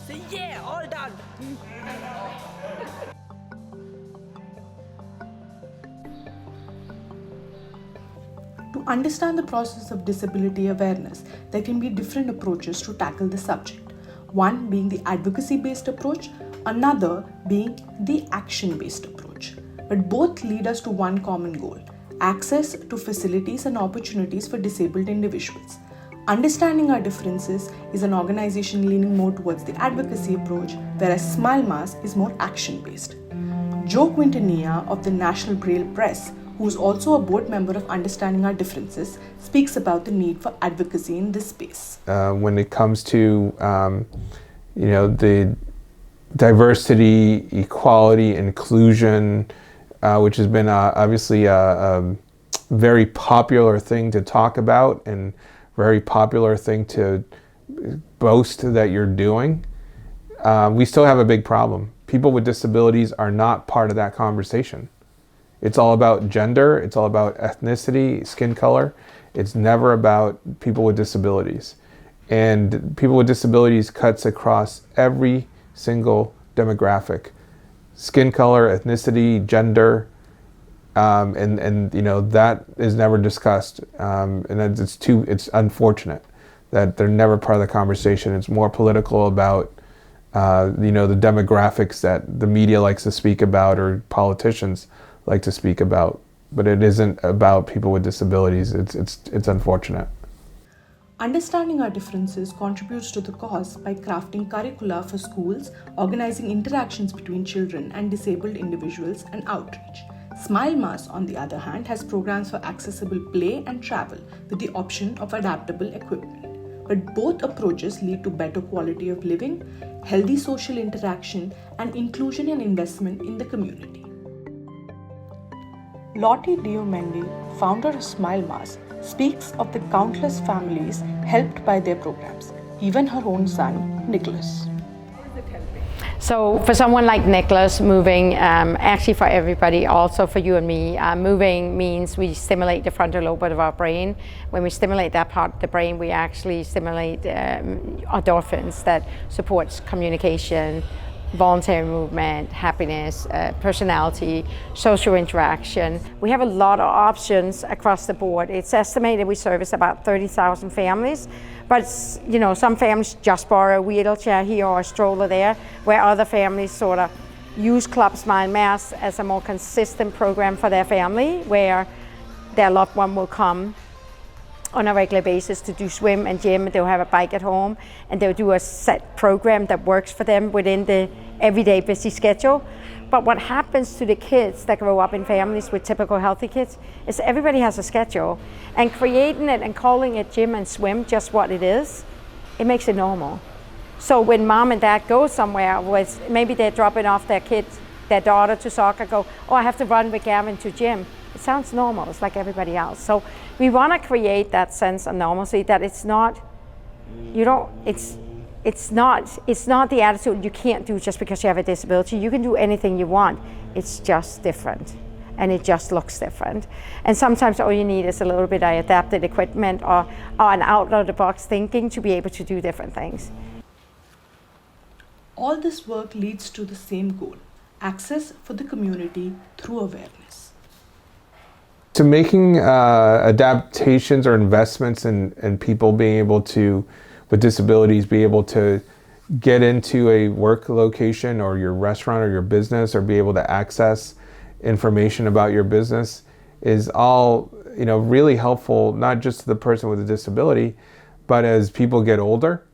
Say yeah, all done. To understand the process of disability awareness, there can be different approaches to tackle the subject. One being the advocacy-based approach, another being the action-based approach. But both lead us to one common goal: access to facilities and opportunities for disabled individuals. Understanding our differences is an organization leaning more towards the advocacy approach, whereas Smile Mass is more action-based. Joe Quintanilla of the National Braille Press, who is also a board member of Understanding Our Differences, speaks about the need for advocacy in this space. When it comes to the diversity, equality, inclusion, which has been obviously a very popular thing to talk about and very popular thing to boast that you're doing, we still have a big problem. People with disabilities are not part of that conversation. It's all about gender, it's all about ethnicity, skin color. It's never about people with disabilities. And people with disabilities cuts across every single demographic. Skin color, ethnicity, gender, and that is never discussed. And it's unfortunate that they're never part of the conversation. It's more political about the demographics that the media likes to speak about or politicians like to speak about, but it isn't about people with disabilities. It's unfortunate. Understanding Our Differences contributes to the cause by crafting curricula for schools, organizing interactions between children and disabled individuals, and outreach. Smile Mass, on the other hand, has programs for accessible play and travel with the option of adaptable equipment. But both approaches lead to better quality of living, healthy social interaction, and inclusion and investment in the community. Lottie Diomendi, founder of Smile Mass, speaks of the countless families helped by their programs, even her own son, Nicholas. So for someone like Nicholas, moving, actually for everybody, also for you and me, moving means we stimulate the frontal lobe of our brain. When we stimulate that part of the brain, we actually stimulate endorphins that supports communication, voluntary movement, happiness, personality, social interaction. We have a lot of options across the board. It's estimated we service about 30,000 families, but some families just borrow a wheelchair here or a stroller there, where other families sort of use Club Smile Mass as a more consistent program for their family, where their loved one will come on a regular basis to do swim and gym. They'll have a bike at home and they'll do a set program that works for them within the everyday busy schedule. But what happens to the kids that grow up in families with typical healthy kids is everybody has a schedule, and creating it and calling it gym and swim just what it is, it makes it normal. So when mom and dad go somewhere, maybe they're dropping off their daughter to soccer, go, oh, I have to run with Gavin to gym. It sounds normal, it's like everybody else. So we want to create that sense of normalcy, that it's not the attitude you can't do just because you have a disability. You can do anything you want. It's just different, and it just looks different. And sometimes all you need is a little bit of adapted equipment or an out-of-the-box thinking to be able to do different things. All this work leads to the same goal: access for the community through awareness. To making adaptations or investments in people being able to, with disabilities, be able to get into a work location or your restaurant or your business, or be able to access information about your business, is all really helpful, not just to the person with a disability, but as people get older.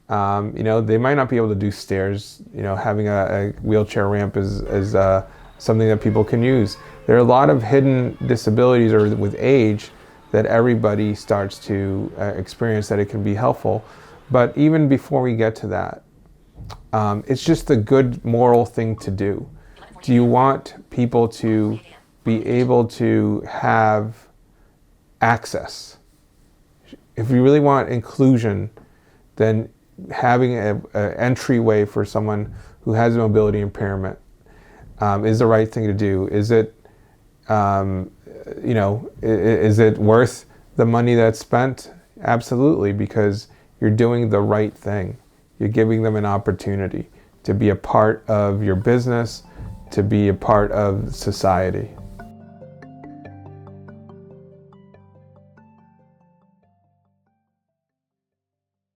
They might not be able to do stairs. Having a wheelchair ramp is something that people can use. There are a lot of hidden disabilities or with age that everybody starts to experience that it can be helpful. But even before we get to that, it's just a good moral thing to do. Do you want people to be able to have access? If you really want inclusion, then having an entryway for someone who has a mobility impairment is the right thing to do. Is it, is it worth the money that's spent? Absolutely, because you're doing the right thing. you're giving them an opportunity to be a part of your business, to be a part of society.